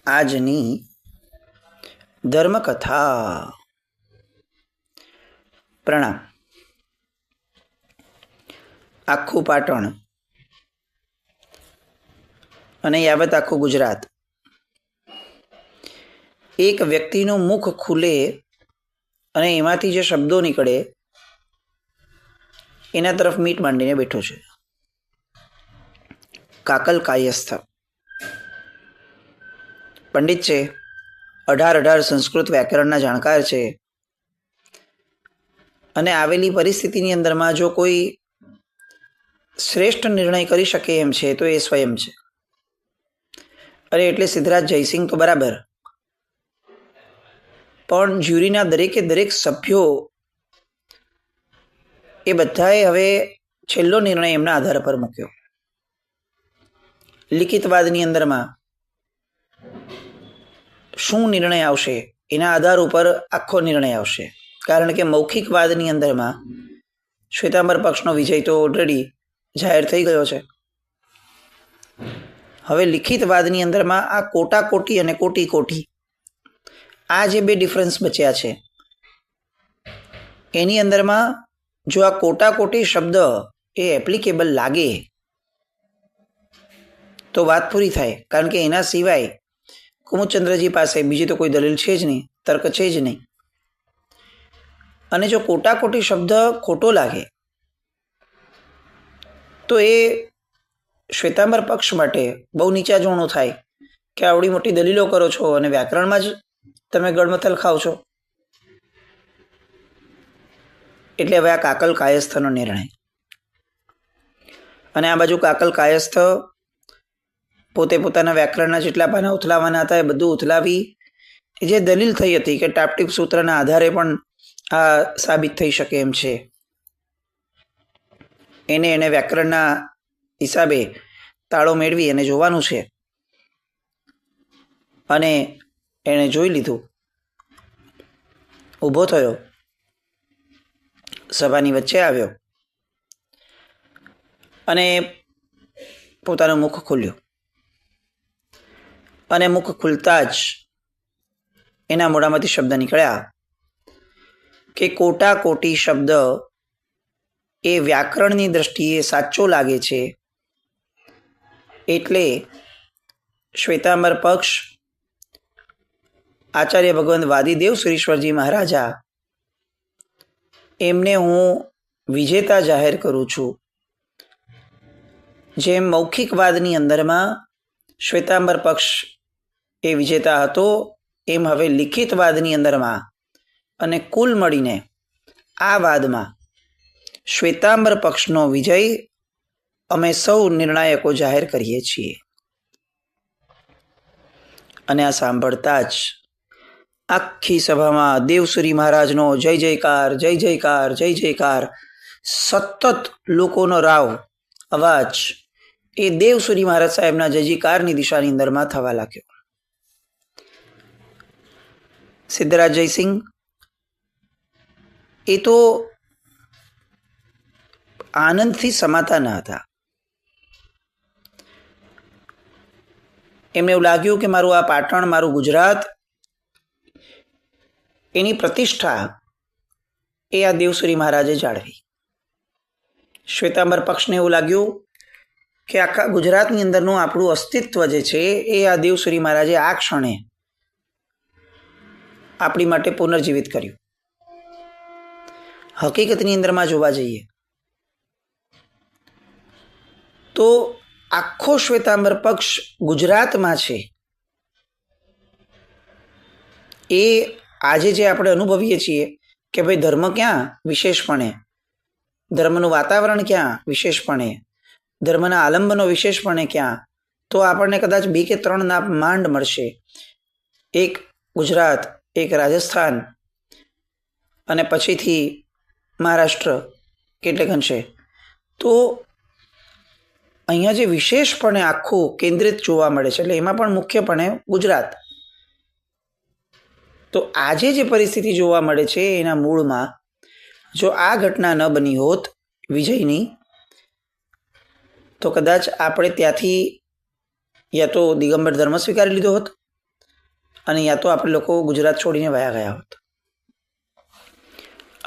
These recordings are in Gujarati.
આજની ધર્મકથા. પ્રણામ. આખું પાટણ અને યાવત આખું ગુજરાત એક વ્યક્તિનું મુખ ખુલે અને એમાંથી જે શબ્દો નીકળે એના તરફ મીટ માંડીને બેઠો છે. કાકલ કાયસ્થ પંડિત છે, 18 સંસ્કૃત વ્યાકરણના જાણકાર છે અને આવેલી પરિસ્થિતિની અંદરમાં જો કોઈ શ્રેષ્ઠ નિર્ણય કરી શકે એમ છે તો એ સ્વયં છે. અરે એટલે સિદ્ધરાજ જયસિંહ તો બરાબર, પણ જ્યુરીના દરેકે દરેક સભ્યો એ બધાએ હવે છેલ્લો નિર્ણય એમના આધાર પર મૂક્યો. લિખિતવાદની અંદરમાં શું નિર્ણય આવશે એના આધાર ઉપર આખો નિર્ણય આવશે, કારણ કે મૌખિકવાદની અંદરમાં શ્વેતાંબર પક્ષનો વિજય તો ઓલરેડી જાહેર થઈ ગયો છે. હવે લિખિતવાદની અંદરમાં આ કોટા કોટી અને કોટી કોટી આ જે બે ડિફરન્સ બચ્યા છે એની અંદરમાં જો આ કોટા કોટી શબ્દ એ એપ્લિકેબલ લાગે તો વાત પૂરી થાય, કારણ કે એના સિવાય કુમુદચંદ્રજી પાસે બીજી તો કોઈ દલીલ છે જ નહીં, તર્ક છે જ નહીં. અને જો કોટા કોટી શબ્દ ખોટો લાગે તો એ શ્વેતાંબર પક્ષ માટે બહુ નીચા જોણું થાય કે આવડી મોટી દલીલો કરો છો અને વ્યાકરણમાં જ તમે ગળમથલ ખાવ છો. એટલે હવે આ કાકલ કાયસ્થનો નિર્ણય. અને આ બાજુ કાકલ કાયસ્થ પોતે પોતાના વ્યાકરણના જેટલા પાના ઉથલાવાના હતા એ બધું ઉથલાવી જે દલીલ થઈ હતી કે ટાપટીપ સૂત્રના આધારે પણ આ સાબિત થઈ શકે એમ છે એને વ્યાકરણના હિસાબે તાળો મેળવી અને જોવાનું છે. અને એણે જોઈ લીધું, ઊભો થયો, સભાની વચ્ચે આવ્યો અને પોતાનું મુખ ખોલ્યું. અને મુખ ખુલતા જ એના મોઢામાંથી શબ્દ નીકળ્યા કે કોટા કોટી શબ્દ એ વ્યાકરણની દ્રષ્ટિએ સાચો લાગે છે, એટલે શ્વેતાંબર પક્ષ આચાર્ય ભગવંત વાદીદેવ સુરેશ્વરજી મહારાજા એમને હું વિજેતા જાહેર કરું છું. જેમ મૌખિકવાદની અંદરમાં શ્વેતાંબર પક્ષ એ વિજેતા હતો, એમ હવે લિખિતવાદની અંદરમાં અને કુલ મળીને આ વાદમાં શ્વેતાંબર પક્ષનો વિજય અમે સૌ નિર્ણાયકો જાહેર કરીએ છીએ. અને આ સાંભળતા જ આખી સભામાં દેવસુરી મહારાજનો જય જયકાર, જય જયકાર, જય જયકાર, સતત લોકોનો રાવ અવાજ એ દેવસુરી મહારાજ સાહેબના જય જયકારની દિશાની અંદરમાં થવા લાગ્યો. સિદ્ધરાજ જયસિંહ એ તો આનંદથી સમાતા ન હતા. એમને એવું લાગ્યું કે મારું આ પાટણ, મારું ગુજરાત, એની પ્રતિષ્ઠા એ આ દેવસુરી મહારાજે જાળવી. શ્વેતાંબર પક્ષને એવું લાગ્યું કે આખા ગુજરાતની અંદરનું આપણું અસ્તિત્વ જે છે એ આ દેવસુરી મહારાજે આ ક્ષણે આપણી માટે પુનર્જીવિત કર્યું. હકીકતની અંદરમાં જોવા જઈએ તો આખો શ્વેતાંબર પક્ષ ગુજરાતમાં છે એ આજે જે આપણે અનુભવીએ છીએ કે ભાઈ ધર્મ ક્યાં વિશેષપણે, ધર્મનું વાતાવરણ ક્યાં વિશેષપણે, ધર્મના આલંબનો વિશેષપણે ક્યાં, તો આપણને કદાચ 2 કે 3 ના માંડ મળશે. એક ગુજરાત, એક રાજસ્થાન અને પછીથી મહારાષ્ટ્ર કેટલે ઘણશે. તો અહીંયા જે વિશેષપણે આખું કેન્દ્રિત જોવા મળે છે, એટલે એમાં પણ મુખ્યપણે ગુજરાત. તો આજે જે પરિસ્થિતિ જોવા મળે છે એના મૂળમાં જો આ ઘટના ન બની હોત વિજયની, તો કદાચ આપણે ત્યાંથી યા તો દિગંબર ધર્મ સ્વીકારી લીધો હોત અને યા તો આપણે લોકો ગુજરાત છોડીને વયા ગયા હોત.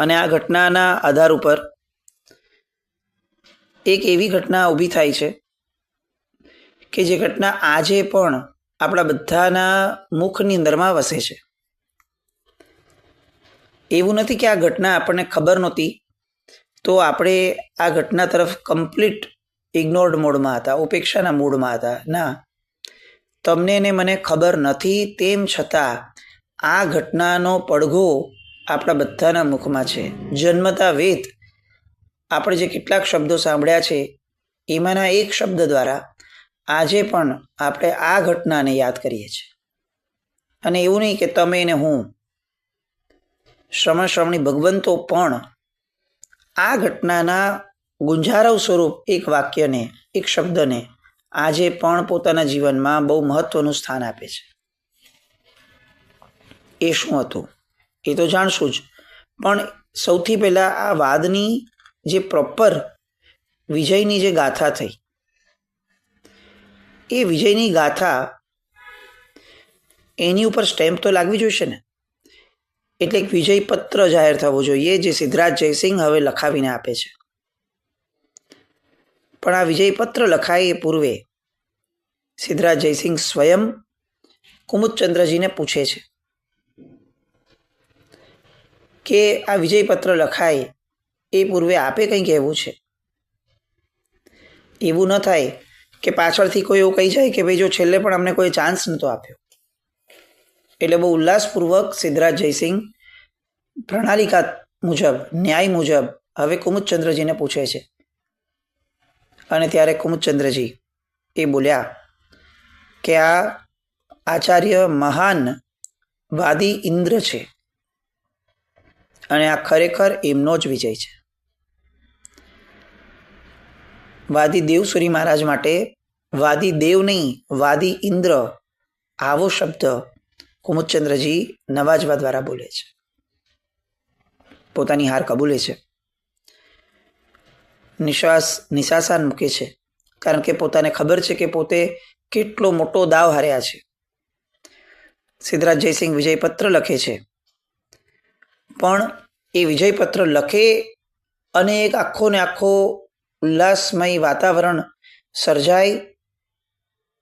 અને આ ઘટનાના આધાર ઉપર એક એવી ઘટના ઊભી થાય છે કે જે ઘટના આજે પણ આપણા બધાના મુખની અંદરમાં વસે છે. એવું નથી કે આ ઘટના આપણને ખબર નહોતી તો આપણે આ ઘટના તરફ કમ્પ્લીટ ઇગ્નોર્ડ મોડમાં હતા, ઉપેક્ષાના મૂડમાં હતા. ના, તમને ને મને ખબર નથી, તેમ છતાં આ ઘટનાનો પડઘો આપણા બધાના મુખમાં છે. જન્મતા વેદ આપણે જે કેટલાક શબ્દો સાંભળ્યા છે એમાંના એક શબ્દ દ્વારા આજે પણ આપણે આ ઘટનાને યાદ કરીએ છીએ. અને એવું નહીં કે તમે ને હું, શ્રમણી ભગવંતો પણ આ ઘટનાના ગુંજારવ સ્વરૂપ એક વાક્યને, એક શબ્દને આજે પણ પોતાના જીવનમાં બહુ મહત્વનું સ્થાન આપે છે. એ શું હતું એ તો જાણશું જ, પણ સૌથી પહેલા આ વાદની જે પ્રોપર વિજયની જે ગાથા થઈ, એ વિજયની ગાથા એની ઉપર સ્ટેમ્પ તો લાગવી જોઈશે ને. એટલે એક વિજય પત્ર જાહેર થવો જોઈએ જે સિદ્ધરાજ જયસિંહ હવે લખાવીને આપે છે. પણ આ વિજય પત્ર લખાય એ પૂર્વે સિદ્ધરાજ જયસિંહ સ્વયં કુમુદચંદ્રજીને પૂછે છે કે આ વિજય પત્ર લખાય એ પૂર્વે આપે કંઈ કહેવું છે. એવું ન થાય કે પાછળથી કોઈ એવું કહી જાય કે ભાઈ જો છેલ્લે પણ અમને કોઈ ચાન્સ નહોતો આપ્યો. એટલે બહુ ઉલ્લાસપૂર્વક સિદ્ધરાજ જયસિંહ પ્રણાલિકા મુજબ, ન્યાય મુજબ હવે કુમુદચંદ્રજીને પૂછે છે. અને ત્યારે કુમુદચંદ્રજી એ બોલ્યા કે આ આચાર્ય મહાન વાદી ઇન્દ્ર છે અને આ ખરેખર એમનો જ વિજય છે. વાદી દેવસુરી મહારાજ માટે વાદી દેવ નહીં, વાદી ઇન્દ્ર, આવો શબ્દ કુમુદચંદ્રજી નવાજવા દ્વારા બોલે છે. પોતાની હાર કબૂલે છે, નિશાસાન મૂકે છે, કારણ કે પોતાને ખબર છે કે પોતે કેટલો મોટો દાવ હાર્યા છે. સિદ્ધરાજ જયસિંહ વિજયપત્ર લખે છે, પણ એ વિજયપત્ર લખે અને એક આખો ને આખો ઉલ્લાસમય વાતાવરણ સર્જાય,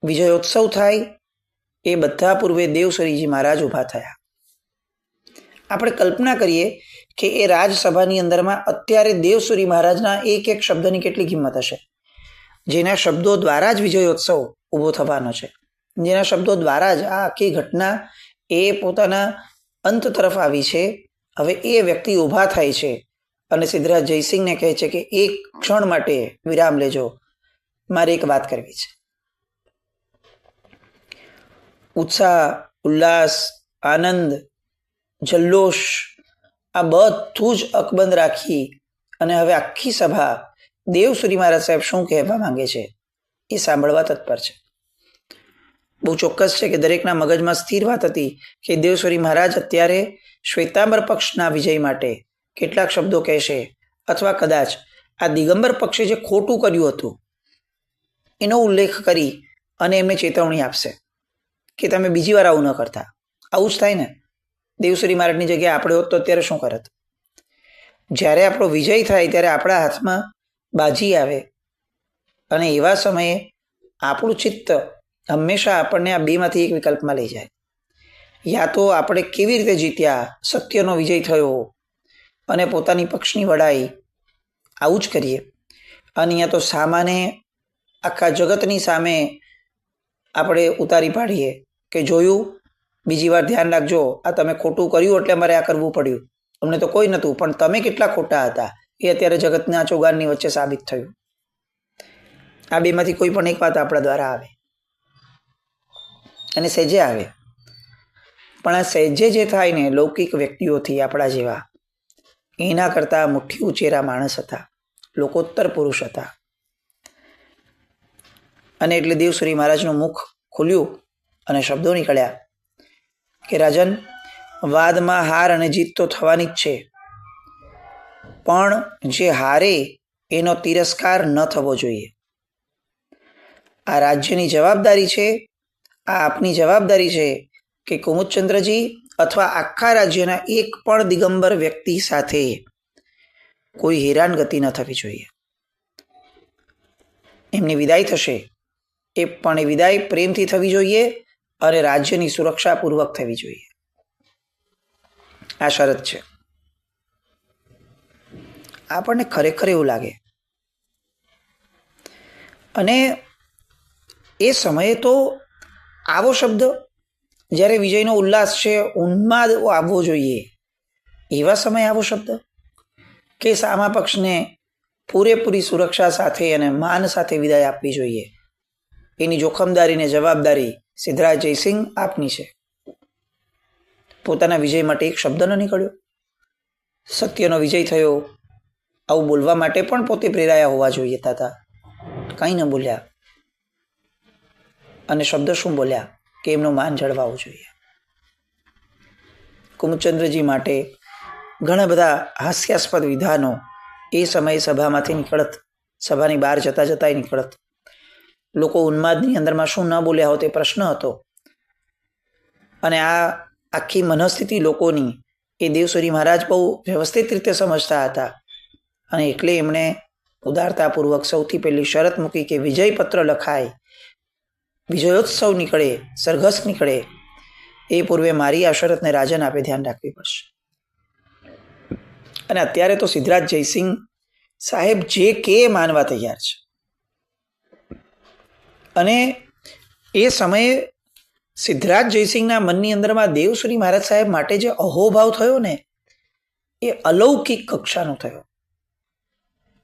વિજયોત્સવ થાય, એ બધા પૂર્વે દેવસુરીજી મહારાજ ઊભા થયા. આપણે કલ્પના કરીએ કે એ રાજસભાની અંદરમાં અત્યારે દેવસુરી મહારાજના એક એક શબ્દની કેટલી કિંમત હશે, જેના શબ્દો દ્વારા જ વિજયોત્સવ ઊભો થવાનો છે, જેના શબ્દો દ્વારા જ આ આખી ઘટના એ પોતાના અંત તરફ આવી છે. હવે એ વ્યક્તિ ઊભા થાય છે અને સિદ્ધરાજ જયસિંહને કહે છે કે એક ક્ષણ માટે વિરામ લેજો, મારે એક વાત કરવી છે. ઉત્સાહ, ઉલ્લાસ, આનંદ, જલ્લોષ આ બધું જ અકબંધ રાખી અને હવે આખી સભા દેવસુરી મહારાજ સાહેબ શું કહેવા માંગે છે એ સાંભળવા તત્પર છે. બહુ ચોક્કસ છે કે દરેકના મગજમાં સ્થિર વાત હતી કે દેવસુરી મહારાજ અત્યારે શ્વેતાંબર પક્ષના વિજય માટે કેટલાક શબ્દો કહેશે, અથવા કદાચ આ દિગંબર પક્ષે જે ખોટું કર્યું હતું એનો ઉલ્લેખ કરી અને એમને ચેતવણી આપશે કે તમે બીજી વાર આવું ન કરતા. આવું જ થાય ને. દેવસુરી મહારાજની જગ્યાએ આપણે હોત તો અત્યારે શું કરત? જ્યારે આપણો વિજય થાય ત્યારે આપણા હાથમાં બાજી આવે અને એવા સમયે આપણું ચિત્ત હંમેશા આપણને આ બેમાંથી એક વિકલ્પમાં લઈ જાય. યા તો આપણે કેવી રીતે જીત્યા, સત્યનો વિજય થયો અને પોતાની પક્ષની વડાઈ, આવું જ કરીએ. અને યા તો સામાને આખા જગતની સામે આપણે ઉતારી પાડીએ કે જોયું, બીજી વાર ધ્યાન રાખજો, આ તમે ખોટું કર્યું એટલે અમારે આ કરવું પડ્યું, અમને તો કોઈ નહોતું, પણ તમે કેટલા ખોટા હતા એ અત્યારે જગતના ચોગાનની વચ્ચે સાબિત થયું. આ બેમાંથી કોઈ પણ એક વાત આપણા દ્વારા આવે અને સહેજે આવે, પણ આ સહેજે જે થાય ને લૌકિક વ્યક્તિઓથી આપણા જેવા, એના કરતાં મુઠ્ઠી ઉચેરા માણસ હતા, લોકોત્તર પુરુષ હતા. અને એટલે દેવસુરી મહારાજનું મુખ ખુલ્યું અને શબ્દો નીકળ્યા કે રાજન, વાદમાં હાર અને જીત તો થવાની જ છે, પણ જે હારે એનો તિરસ્કાર ન થવો જોઈએ. આ રાજ્યની જવાબદારી છે, આ આપની જવાબદારી છે કે કુમુદચંદ્રજી અથવા આખા રાજ્યના એક પણ દિગંબર વ્યક્તિ સાથે કોઈ હેરાનગતિ ન થવી જોઈએ. એમની વિદાય થશે એ પણ એ વિદાય પ્રેમથી થવી જોઈએ અને રાજ્યની સુરક્ષાપૂર્વક થવી જોઈએ. આ શરત છે. આપણને ખરેખર એવું લાગે. અને એ સમયે તો આવો શબ્દ, જ્યારે વિજયનો ઉલ્લાસ છે, ઉન્માદ આવવો જોઈએ, એવા સમયે આવો શબ્દ કે સામા પક્ષને પૂરેપૂરી સુરક્ષા સાથે અને માન સાથે વિદાય આપવી જોઈએ, એની જોખમદારી ને જવાબદારી સિદ્ધરાજ જયસિંહ આપની છે. પોતાના વિજય માટે એક શબ્દ ન નીકળ્યો. સત્યનો વિજય થયો આવું બોલવા માટે પણ પોતે પ્રેરાયા હોવા જોઈએ હતા. કંઈ ન બોલ્યા. અને શબ્દ શું બોલ્યા કે એમનું માન જળવાવું જોઈએ. કુમુદચંદ્રજી માટે ઘણા બધા હાસ્યાસ્પદ વિધાનો એ સમયે સભામાંથી નીકળત, સભાની બહાર જતા જતાય નીકળત. લોકો ઉન્માદની અંદરમાં શું ન બોલ્યા હોત એ પ્રશ્ન હતો. અને આ આખી મનસ્થિતિ લોકોની એ દેવસુરી મહારાજ બહુ વ્યવસ્થિત રીતે સમજતા હતા. અને એટલે એમણે ઉદારતાપૂર્વક સૌથી પહેલી શરત મૂકી કે વિજય પત્ર લખાય, વિજયોત્સવ નીકળે, સરઘસ નીકળે, એ પૂર્વે મારી આ શરતને રાજન આપે ધ્યાન રાખવી પડશે. અને અત્યારે તો સિદ્ધરાજ જયસિંહ સાહેબ જે કે માનવા તૈયાર છે. અને એ સમયે સિદ્ધરાજ જયસિંહના મનની અંદરમાં દેવસુરી મહારાજ સાહેબ માટે જે અહોભાવ થયો ને, એ અલૌકિક કક્ષાનો થયો.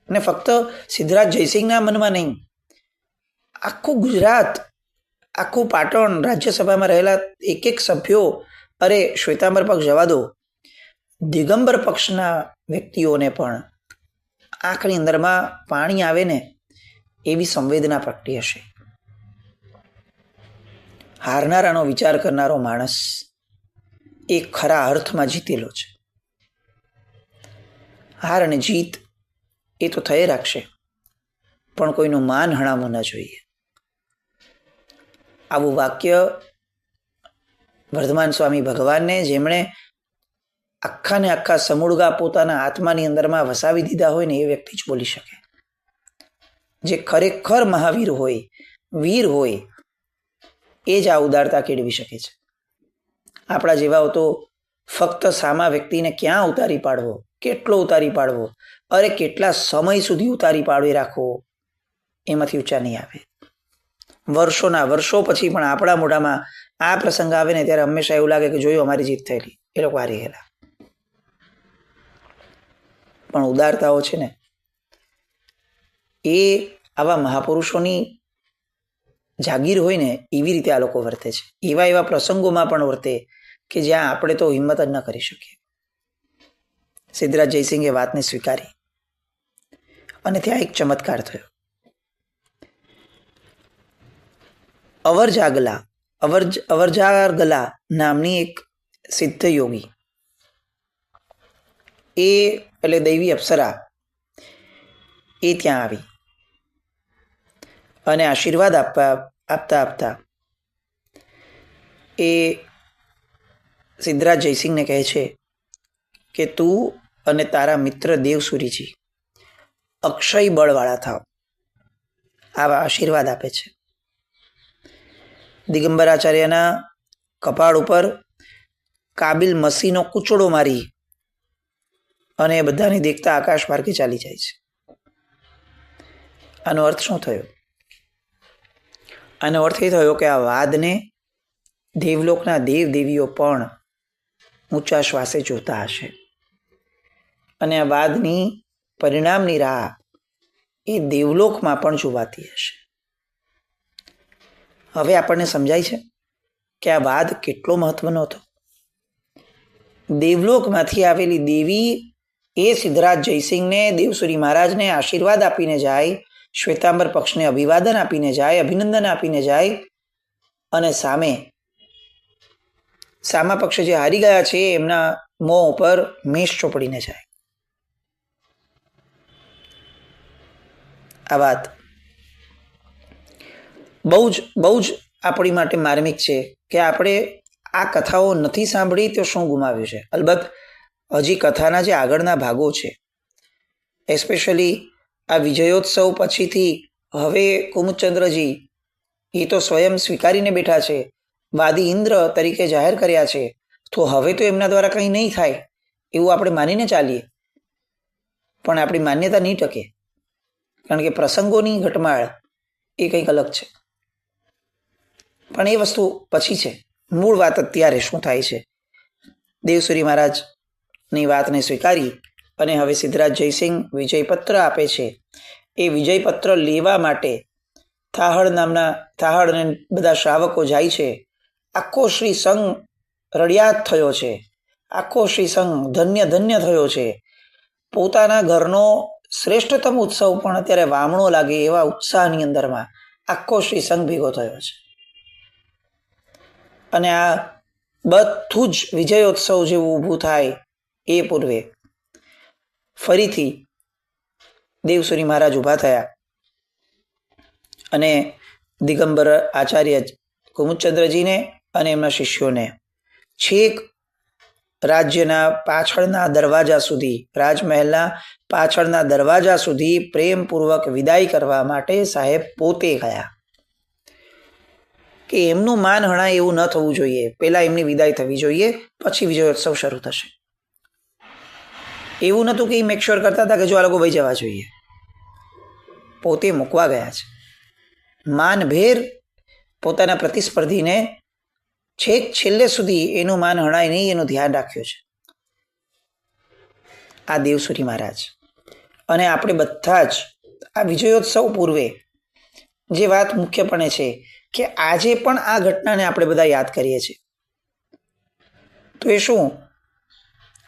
અને ફક્ત સિદ્ધરાજ જયસિંહના મનમાં નહીં, આખું ગુજરાત, આખું પાટણ રાજ્યસભામાં રહેલા એક એક સભ્યો, અરે શ્વેતાંબર પક્ષ જવા દો, દિગંબર પક્ષના વ્યક્તિઓને પણ આંખની અંદરમાં પાણી આવે ને એવી સંવેદના પ્રગટી હશે. હારનારાનો વિચાર કરનારો માણસ એ ખરા અર્થમાં જીતેલો છે. હાર અને જીત એ તો થઈ રાખશે, પણ કોઈનું માન હણાવવું ન જોઈએ. આવું વાક્ય વર્ધમાન સ્વામી ભગવાનને, જેમણે આખા ને આખા સમૂળગા પોતાના આત્માની અંદરમાં વસાવી દીધા હોય ને, એ વ્યક્તિ જ બોલી શકે. જે ખરેખર મહાવીર હોય, વીર હોય, એ જ આ ઉદારતા કેળવી શકે છે. આપણા જેવાઓ તો ફક્ત સામા વ્યક્તિને ક્યાં ઉતારી પાડવો, કેટલો ઉતારી પાડવો, અરે કેટલા સમય સુધી ઉતારી પાડવી રાખવો, એમાંથી ઊંચા નહીં આવે. વર્ષોના વર્ષો પછી પણ આપણા મોઢામાં આ પ્રસંગ આવે ને ત્યારે હંમેશા એવું લાગે કે જોયું અમારી જીત થયેલી, એ લોકો હારી ગયેલા. પણ ઉદારતાઓ છે ને, એ આવા મહાપુરુષોની જાગીર હોય ને, એવી રીતે આ લોકો વર્તે છે. એવા એવા પ્રસંગોમાં પણ વર્તે કે જ્યાં આપણે તો હિંમત જ ન કરી શકીએ. સિદ્ધરાજ જયસિંહે વાતને સ્વીકારી અને ત્યાં એક ચમત્કાર થયો. અવરજાગલા નામની એક સિદ્ધ યોગી, એ એટલે દૈવી અપ્સરા, એ ત્યાં આવી અને આશીર્વાદ આપતા આપતા એ સિદ્ધરાજ જયસિંહને કહે છે કે તું અને તારા મિત્ર દેવસુરીજી અક્ષય બળવાળા થાવ. આવા આશીર્વાદ આપે છે. દિગંબરાચાર્યના કપાળ ઉપર કાબિલ મસીનો કૂચડો મારી અને બધાને દેખતા આકાશ માર્ગે ચાલી જાય છે. આનો અર્થ શું થયો? આનો અર્થ એ થયો કે આ વાદને દેવલોકના દેવ દેવીઓ પણ ઊંચા શ્વાસે જોતા હશે અને આ વાદની પરિણામની રાહ એ દેવલોકમાં પણ જોવાતી હશે. હવે આપણને સમજાય છે કે આ વાદ કેટલો મહત્વનો હતો. દેવલોકમાંથી આવેલી દેવી એ સિદ્ધરાજ જયસિંહને, દેવસુરી મહારાજને આશીર્વાદ આપીને જાય, શ્વેતાંબર પક્ષને અભિવાદન આપીને જાય, અભિનંદન આપીને જાય, અને સામા પક્ષે જે હારી ગયા છે એમના મોં ઉપર મેષ ચોપડીને જાય. આ વાત બહુ જ આપણી માટે માર્મિક છે કે આપણે આ કથાઓ નથી સાંભળી તો શું ગુમાવ્યું છે? અલબત્ત હજી કથાના જે આગળના ભાગો છે, એસ્પેશિયલી આ વિજયોત્સવ પછીથી હવે કુમુદચંદ્રજી એ તો સ્વયં સ્વીકારીને બેઠા છે, વાદી ઇન્દ્ર તરીકે જાહેર કર્યા છે, તો હવે તો એમના દ્વારા કંઈ નહીં થાય એવું આપણે માનીને ચાલીએ. પણ આપણી માન્યતા નહીં ટકે, કારણ કે પ્રસંગોની ઘટમાળ એ કંઈક અલગ છે. પણ એ વસ્તુ પછી છે. મૂળ વાત અત્યારે શું થાય છે? દેવસુરી મહારાજની વાતને સ્વીકારી અને હવે સિદ્ધરાજ જયસિંહ વિજયપત્ર આપે છે. એ વિજયપત્ર લેવા માટે થાહડ અને બધા શ્રાવકો જાય છે. આખો શ્રી સંઘ રડિયાત થયો છે. આખો શ્રી સંઘ ધન્ય ધન્ય થયો છે. પોતાના ઘરનો શ્રેષ્ઠતમ ઉત્સવ પણ અત્યારે વામણો લાગે એવા ઉત્સાહની અંદરમાં આખો શ્રી સંઘ ભેગો થયો છે. અને આ બધું જ વિજયોત્સવ જેવું ઊભું થાય એ પૂર્વે ફરીથી દેવસુરી મહારાજ ઊભા થયા અને દિગંબર આચાર્ય કુમુદચંદ્રજીને અને એમના શિષ્યોને છેક રાજ્યના પાછળના દરવાજા સુધી, રાજમહેલના પાછળના દરવાજા સુધી પ્રેમપૂર્વક વિદાય કરવા માટે સાહેબ પોતે ગયા. કે એમનું માન હણાય એવું ન થવું જોઈએ. પહેલા એમની વિદાય થવી જોઈએ, પછી વિજયોત્સવ શરૂ થશે. એવું નહોતું કે એ મેકશ્યોર કરતા હતા કે જો આ લોકો વહી જવા જોઈએ. પોતે મૂકવા ગયા છે. માનભેર પોતાના પ્રતિસ્પર્ધીને છેક છેલ્લે સુધી એનું માન હણાય નહીં એનું ધ્યાન રાખ્યું છે આ દેવસુરી મહારાજ. અને આપણે બધા જ આ વિજયોત્સવ પૂર્વે જે વાત મુખ્યપણે છે કે આજે પણ આ ઘટનાને આપણે બધા યાદ કરીએ છીએ. તો એ શું?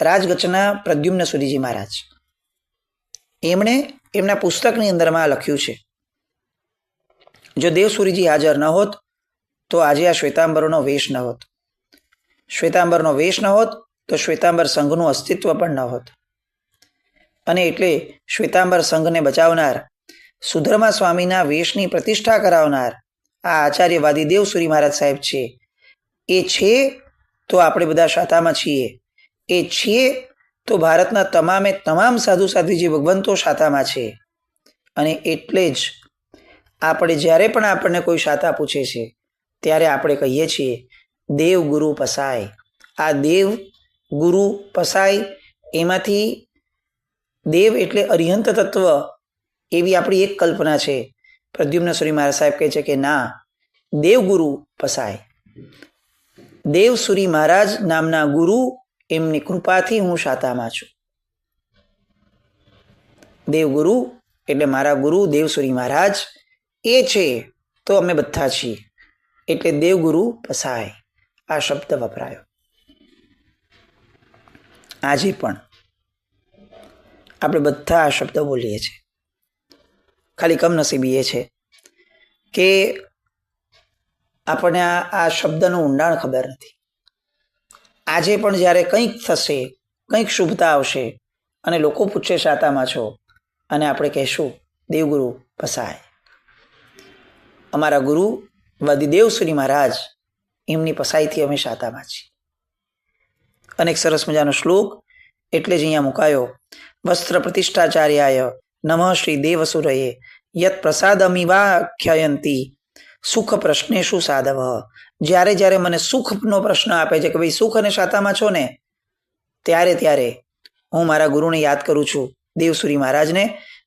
રાજગચના પ્રદ્યુમ્ન સુરીજી મહારાજ, એમણે એમના પુસ્તકની અંદરમાં લખ્યું છે, જો દેવસુરીજી હાજર ન હોત તો આજે આ શ્વેતાંબરનો વેશ ન હોત. શ્વેતાંબરનો વેશ ન હોત તો શ્વેતાંબર સંઘનું અસ્તિત્વ પણ ન હોત. અને એટલે શ્વેતાંબર સંઘને બચાવનાર, સુધર્મા સ્વામીના વેશની પ્રતિષ્ઠા કરાવનાર આ આચાર્યવાદી દેવસુરી મહારાજ સાહેબ છે. એ છે તો આપણે બધા શાતામાં છીએ. એ છીએ તો ભારતના તમામે તમામ સાધુ સાધ્વીજી ભગવંતો શાતામાં છે. અને એટલે જ આપણે જ્યારે પણ આપણને કોઈ શાતા પૂછે છે ત્યારે આપણે કહીએ છીએ દેવ ગુરુ પસાય. આ દેવ ગુરુ પસાય એમાંથી દેવ એટલે અરિહંત તત્વ એવી આપણી એક કલ્પના છે. પ્રદ્યુમ્ન સુરી મહારાજ સાહેબ કહે છે કે ના, દેવગુરુ પસાય. દેવસુરી મહારાજ નામના ગુરુ, એમની કૃપાથી હું શાતામાં છું. દેવગુરુ એટલે મારા ગુરુ દેવસુરી મહારાજ એ છે તો અમે બધા છીએ. એટલે દેવગુરુ પસાય આ શબ્દ વપરાયો. આજે પણ આપણે બધા આ શબ્દ બોલીએ છીએ. ખાલી કમનસીબી એ છે કે આપણને આ શબ્દનું ઊંડાણ ખબર નથી. આજે પણ જ્યારે કંઈક થશે, કંઈક શુભતા આવશે અને લોકો પૂછશે શાતામાં છો, અને આપણે કહેશું દેવગુરુ પસાય. અમારા ગુરુ વાદિદેવસુરી મહારાજ, એમની પસાઈથી અમે શાતામાં છીએ. અનેક સરસ મજાનો શ્લોક એટલે જ અહીંયા મુકાયો. વસ્ત્ર પ્રતિષ્ઠાચાર્યાય નમઃ શ્રી દેવસુરયે યત પ્રસાદમિવાખ્યયંતી સુખ પ્રશ્નેશુ સાધવ. જ્યારે જ્યારે મને સુખનો પ્રશ્ન આપે છે કે ભાઈ સુખ અને શાતામાં છો ને, ત્યારે ત્યારે હું મારા ગુરુને યાદ કરું છું, દેવસુરી મહારાજને,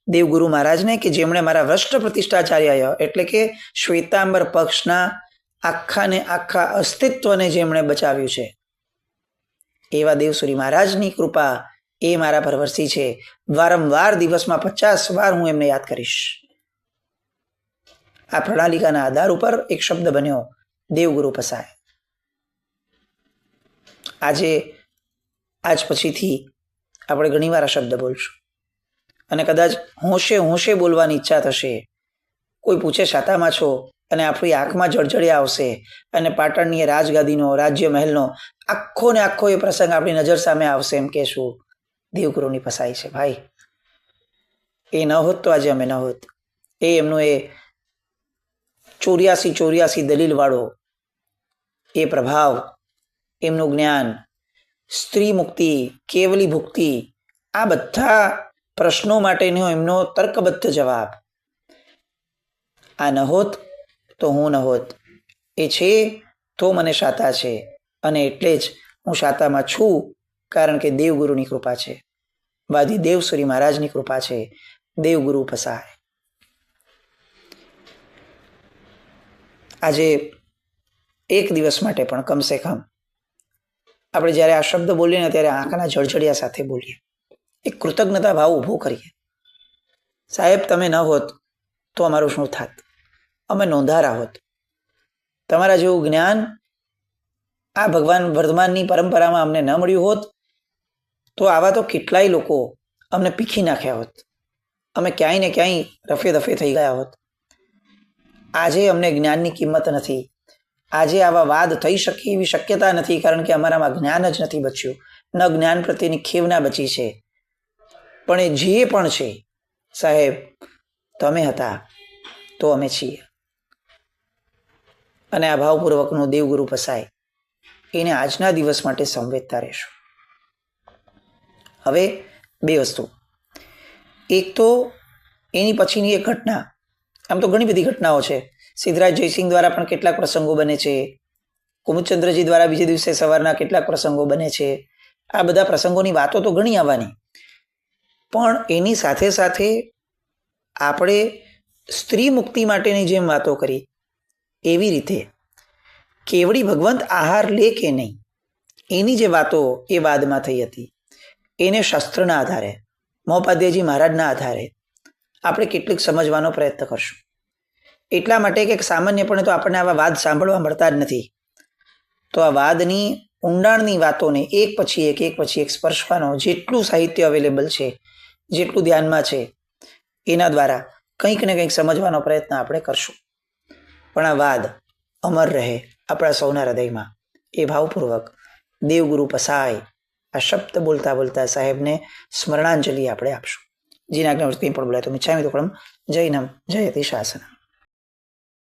દેવગુરુ મહારાજને, કે જેમણે મારા વસ્ત્ર પ્રતિષ્ઠાચાર્ય એટલે કે શ્વેતાંબર પક્ષના આખાને આખા અસ્તિત્વને જેમણે બચાવ્યું છે, એવા દેવસુરી મહારાજની કૃપા એ મારા પર વરસી છે. વારંવાર દિવસમાં 50 વાર હું એમને યાદ કરીશ. આ પ્રણાલિકાના આધાર ઉપર એક શબ્દ બન્યો દેવગુરુ પસાય. આજ પછીથી આપણે ઘણીવાર આ શબ્દ બોલશું અને કદાચ હોંશે હોંશે બોલવાની ઈચ્છા થશે. કોઈ પૂછે શાતામાં છો અને આપણી આંખમાં જળજળિયા આવશે અને પાટણની રાજગાદીનો, રાજ્ય મહેલનો આખો ને આખો એ પ્રસંગ આપણી નજર સામે આવશે. એમ કહેશું દેવગુરુની પસાઈ છે. ભાઈ, એ ન હોત તો આજે અમે ન હોત. એ એમનું એ 84 દલીલ વાળો એ પ્રભાવ એમનું જ્ઞાન, સ્ત્રી મુક્તિ, કેવલી ભુક્તિ, આ બધા પ્રશ્નો માટેનો એમનો તર્કબદ્ધ જવાબ. આ ન હોત તો હું ન હોત, એ છે તો મને શાતા છે, અને એટલે જ હું શાતામાં છું, કારણ કે દેવગુરુની કૃપા છે, વાદી દેવસુરી મહારાજની કૃપા છે, દેવગુરુ પસાય. આજે એક દિવસ માટે પણ કમસે કમ આપણે જ્યારે આ શબ્દ બોલીએ ને ત્યારે આંખના જળજળિયા સાથે બોલીએ, એક કૃતજ્ઞતા ભાવ ઊભો કરીએ. સાહેબ, તમે ન હોત તો અમારું શું થાત? અમે નોંધારા હોત. તમારા જેવું જ્ઞાન આ ભગવાન વર્ધમાનની પરંપરામાં અમને ન મળ્યું હોત તો આવા તો કેટલાય લોકો અમને પીખી નાખ્યા હોત. અમે ક્યાંય ને ક્યાંય રફે દફે થઈ ગયા હોત. આજે અમને જ્ઞાનની કિંમત નથી. આજે આવા વાદ થઈ શકે એવી શક્યતા નથી, કારણ કે અમારામાં જ્ઞાન જ નથી બચ્યું, ન જ્ઞાન પ્રત્યેની ખેવના બચી છે. પણ એ જે પણ છે સાહેબ, તમે હતા તો અમે છીએ. અને આ ભાવપૂર્વકનું દેવગુરુ પસાય એને આજના દિવસ માટે સંવેદતા રહેશું. હવે બે વસ્તુ. એક તો એની પછીની એક ઘટના. આમ તો ઘણી બધી ઘટનાઓ છે. સિદ્ધરાજ જયસિંહ દ્વારા પણ કેટલાક પ્રસંગો બને છે. કુમુદચંદ્રજી દ્વારા બીજે દિવસે સવારના કેટલાક પ્રસંગો બને છે. આ બધા પ્રસંગોની વાતો તો ઘણી આવવાની, પણ એની સાથે સાથે આપણે સ્ત્રી મુક્તિ માટેની જેમ વાતો કરી એવી રીતે કેવડી ભગવંત આહાર લે કે નહીં એની જે વાતો એ વાદમાં થઈ હતી, એને શાસ્ત્રના આધારે, મહોપાધ્યાયજી મહારાજના આધારે આપણે કેટલીક સમજવાનો પ્રયત્ન કરશું. એટલા માટે કે સામાન્યપણે તો આપણને આવા વાદ સાંભળવા મળતા જ નથી. તો આ વાદની ઊંડાણની વાતોને એક પછી એક સ્પર્શવાનો જેટલું સાહિત્ય અવેલેબલ છે, જેટલું ધ્યાનમાં છે, એના દ્વારા કંઈક ને કંઈક સમજવાનો પ્રયત્ન આપણે કરશું. પણ આ વાદ અમર રહે આપણા સૌના હૃદયમાં, એ ભાવપૂર્વક દેવગુરુ પસાય આ શબ્દ બોલતા બોલતા સાહેબને સ્મરણાંજલિ આપણે આપશું. જીના આજ્ઞા કંઈ પણ બોલાય તો મિચ્છામિ દુક્કડમ. જય નમ જયતિ શાસન.